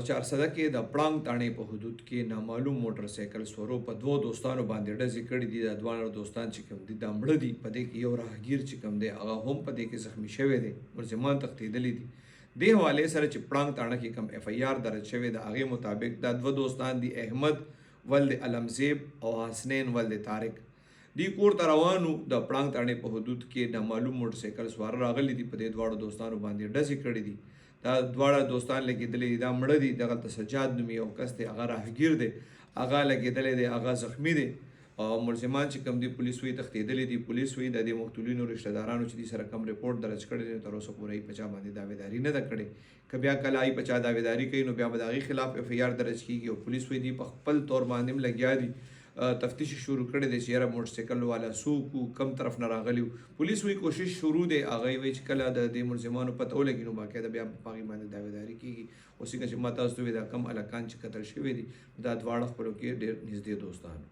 چارسدہ کې د پړانګ تاڼې په حدود کې نامعلوم موټر سایکل سورو په دوو دوستانو باندې ډزې کړي دي. د دواړو دوستان چې کوم دي دا مړه دي. په دې کې یو راهګیر چې کوم دی هغه هم په دې کې زخمی شوی دی، ملزمان تښتېدلي دي. دې حوالې سره چې پړانګ تاڼه کې کوم اف ای آر درج شوی د هغې مطابق دا دوه دوستان دي، احمد ولد علمزیب او حسنین ولد طارق. دی کور ته روانو، د پړانګ تاڼې په حدود کې نامعلوم موټر سایکل سوار راغلي دي، په دې دواړو دوستانو باندې ډزې کړي دي. دا دواړه دوستان لګېدلي دي، دا مړه دي. دغلته سجاد نومي یو کس دی، هغه راهګیر دی، هغه لګېدلی دی، هغه زخمی دی. او ملزمان چې کوم دي پولیس وایي تښتېدلي دي. پولیس وایي د دې مقتولینو رشته دارانو چې دي سره کوم رپورټ درج کړی دی تر اوسه پورې په چا باندې دعویداري نه ده کړې. که بیا کله ای په چا دعویداري کوي نو بیا به د هغې خلاف اف ای آر درج کېږي. او پولیس وایي دي په خپل طور باندې هم لګیا دي، تفتیش شروع کړی دی چې یاره موټر سایکل والا څوک و، کم طرف نه راغلی و. پولیس وایي کوشش شروع دی. هغوی وایي چې کله د دې ملزمانو پته ولګي نو باقاعده بیا په هغې باندې دعویداري کېږي. اوس څنګه چې ما تاسو ته وویل دا کم هلکان چې قتل شوي دي دا دواړه خپلو کې ډېر نږدې دوستان.